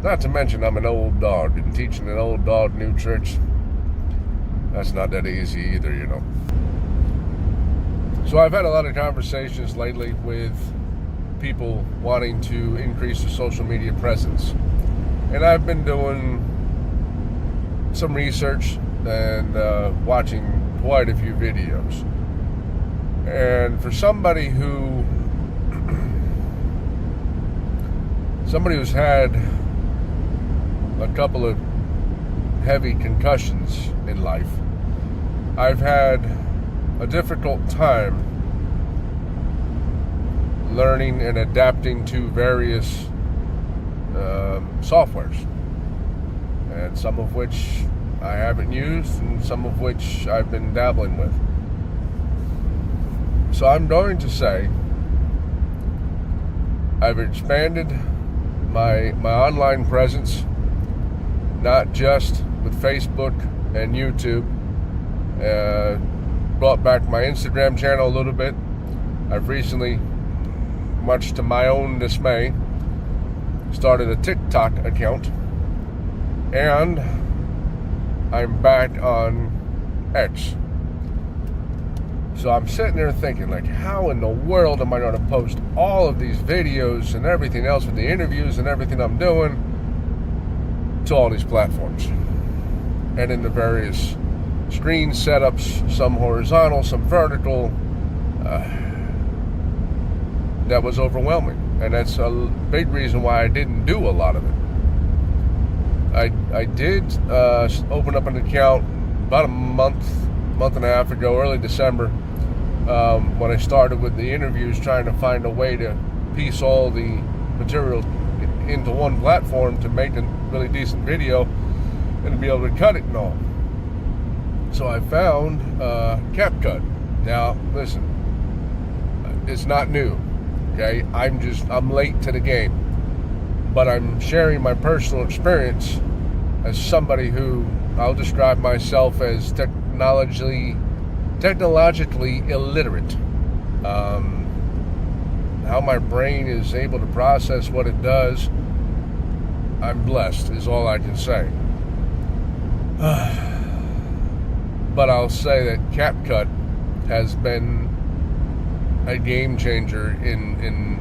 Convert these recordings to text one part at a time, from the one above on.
Not to mention I'm an old dog, and teaching an old dog new tricks, that's not that easy either, you know. So I've had a lot of conversations lately with people wanting to increase their social media presence. And I've been doing some research and watching quite a few videos. And for somebody who's had a couple of heavy concussions in life, I've had a difficult time learning and adapting to various softwares, and some of which I haven't used and some of which I've been dabbling with. So I'm going to say I've expanded my online presence, not just with Facebook and YouTube. Brought back my Instagram channel a little bit. I've recently, much to my own dismay, started a TikTok account, and I'm back on X. So I'm sitting there thinking, like, how in the world am I going to post all of these videos and everything else with the interviews and everything I'm doing to all these platforms and in the various screen setups, some horizontal, some vertical. That was overwhelming, and that's a big reason why I didn't do a lot of it. I did open up an account about a month and a half ago, early December, when I started with the interviews, trying to find a way to piece all the material into one platform to make a really decent video and to be able to cut it and all. So I found CapCut. Now, listen, it's not new, okay? I'm late to the game, but I'm sharing my personal experience as somebody who I'll describe myself as technologically illiterate. How my brain is able to process what it does, I'm blessed, is all I can say. But I'll say that CapCut has been a game changer in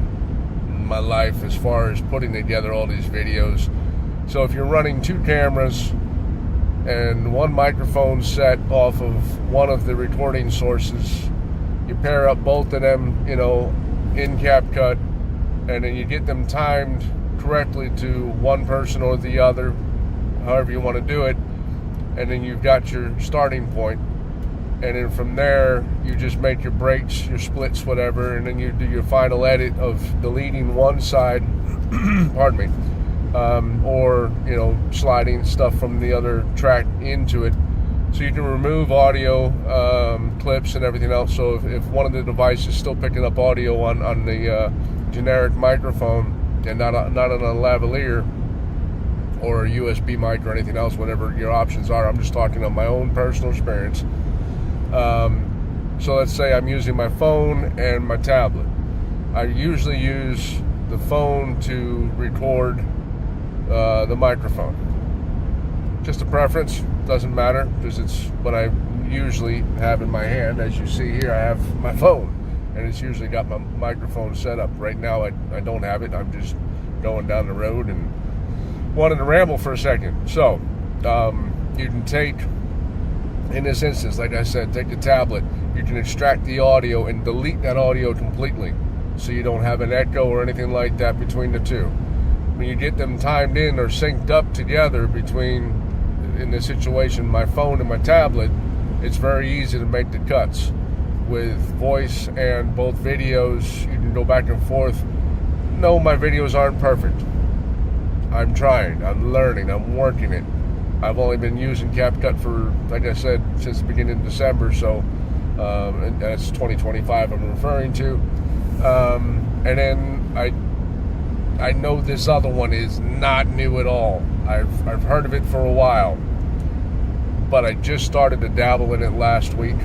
my life as far as putting together all these videos. So if you're running two cameras and one microphone set off of one of the recording sources, you pair up both of them, in CapCut, and then you get them timed correctly to one person or the other, however you want to do it. And then you've got your starting point, and then from there you just make your breaks, your splits, whatever, and then you do your final edit of deleting one side pardon me, or sliding stuff from the other track into it, so you can remove audio clips and everything else. So if one of the devices is still picking up audio on the generic microphone and not on a lavalier or a USB mic or anything else, whatever your options are. I'm just talking on my own personal experience. So let's say I'm using my phone and my tablet. I usually use the phone to record the microphone. Just a preference, doesn't matter, because it's what I usually have in my hand. As you see here, I have my phone, and it's usually got my microphone set up. Right now I don't have it. I'm just going down the road and wanted to ramble for a second. So you can take, in this instance, like I said, take the tablet, you can extract the audio and delete that audio completely, so you don't have an echo or anything like that between the two. When you get them timed in or synced up together between, in this situation, my phone and my tablet, it's very easy to make the cuts. With voice and both videos, you can go back and forth. No, my videos aren't perfect. I'm trying, I'm learning, I'm working it. I've only been using CapCut for, like I said, since the beginning of December, so and that's 2025 I'm referring to. And then I know this other one is not new at all. I've heard of it for a while, but I just started to dabble in it last week,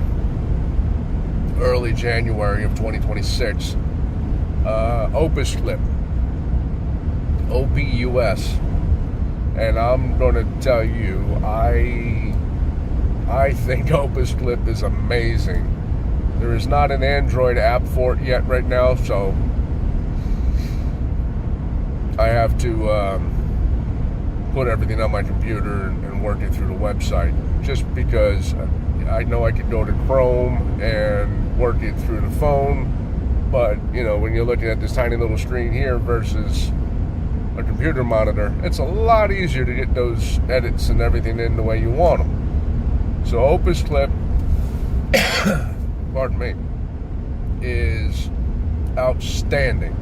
early January of 2026. Opus Clip, OPUS. And I'm going to tell you, I think Opus Clip is amazing. There is not an Android app for it yet right now, so I have to put everything on my computer and work it through the website, just because I know I could go to Chrome and work it through the phone, but you know, when you're looking at this tiny little screen here versus a computer monitor, it's a lot easier to get those edits and everything in the way you want them. So Opus Clip, pardon me, is outstanding.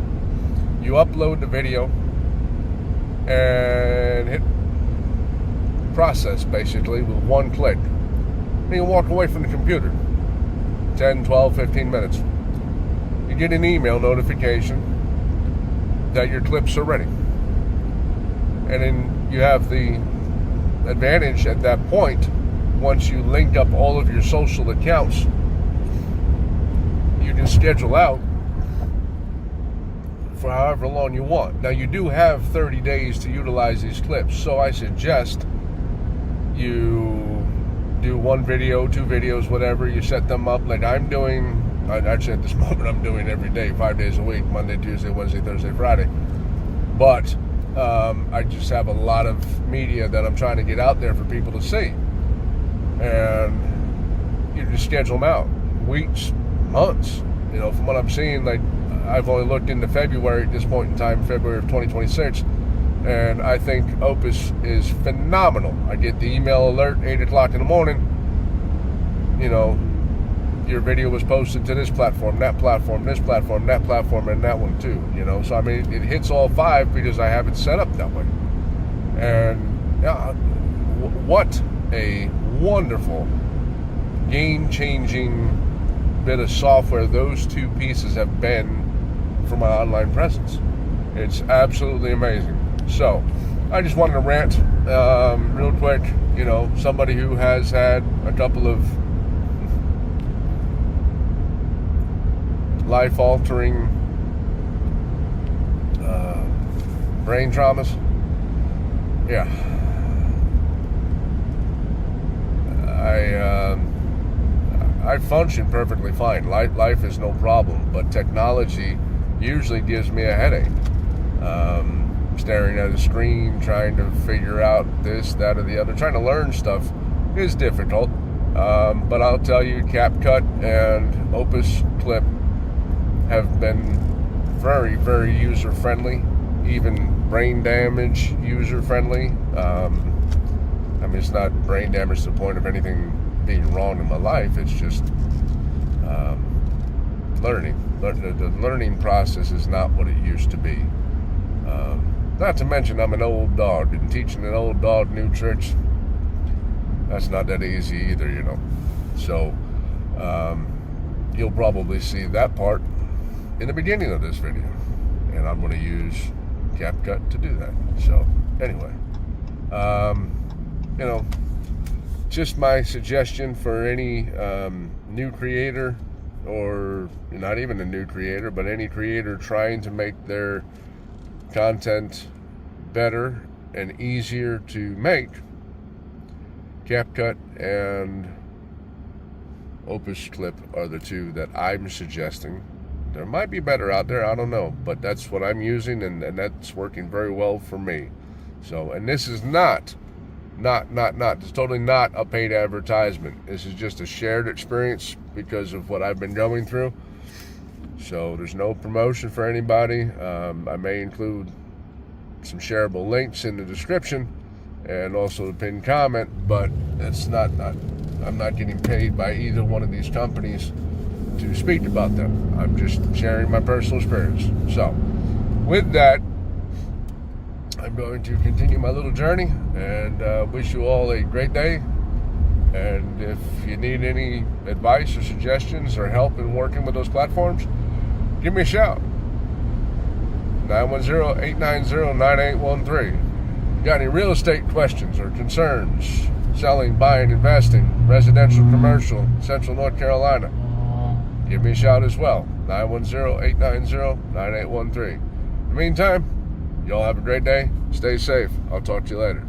You upload the video and hit process basically with one click. And you walk away from the computer. 10, 12, 15 minutes. You get an email notification that your clips are ready. And then you have the advantage at that point, once you link up all of your social accounts, you can schedule out for however long you want. Now, you do have 30 days to utilize these clips, so I suggest you do one video, two videos, whatever. You set them up like I'm doing. Actually, at this moment, I'm doing every day, 5 days a week, Monday, Tuesday, Wednesday, Thursday, Friday. But I just have a lot of media that I'm trying to get out there for people to see. And you just schedule them out. Weeks, months. You know, from what I'm seeing, like, I've only looked into February at this point in time, February of 2026, and I think Opus is phenomenal. I get the email alert 8 o'clock in the morning, you know, your video was posted to this platform, that platform, this platform, that platform, and that one too, you know. So I mean, it hits all 5 because I have it set up that way. And what a wonderful, game-changing bit of software those two pieces have been for my online presence. It's absolutely amazing. So I just wanted to rant real quick. You know, somebody who has had a couple of life-altering brain traumas. Yeah, I function perfectly fine. Life is no problem, but technology usually gives me a headache. Staring at a screen, trying to figure out this, that, or the other, trying to learn stuff is difficult. But I'll tell you, CapCut and Opus Clip have been very, very user-friendly, even brain damage user-friendly. I mean, it's not brain damage to the point of anything being wrong in my life. It's just learning. The learning process is not what it used to be. Not to mention, I'm an old dog, and teaching an old dog new tricks, that's not that easy either, you know. So you'll probably see that part in the beginning of this video, and I'm going to use CapCut to do that. So anyway, you know, just my suggestion for any new creator, or not even a new creator, but any creator trying to make their content better and easier to make. CapCut and Opus Clip are the two that I'm suggesting. There might be better out there, I don't know, but that's what I'm using, and that's working very well for me. So, and this is not, it's totally not a paid advertisement. This is just a shared experience because of what I've been going through. So there's no promotion for anybody. I may include some shareable links in the description and also the pinned comment, but it's not I'm not getting paid by either one of these companies to speak about them. I'm just sharing my personal experience. So with that, I'm going to continue my little journey and wish you all a great day. And if you need any advice or suggestions or help in working with those platforms, give me a shout. 910-890-9813. Got any real estate questions or concerns? Selling, buying, investing, residential, commercial, Central North Carolina. Give me a shout as well. 910-890-9813. In the meantime, Y'all have a great day. Stay safe. I'll talk to you later.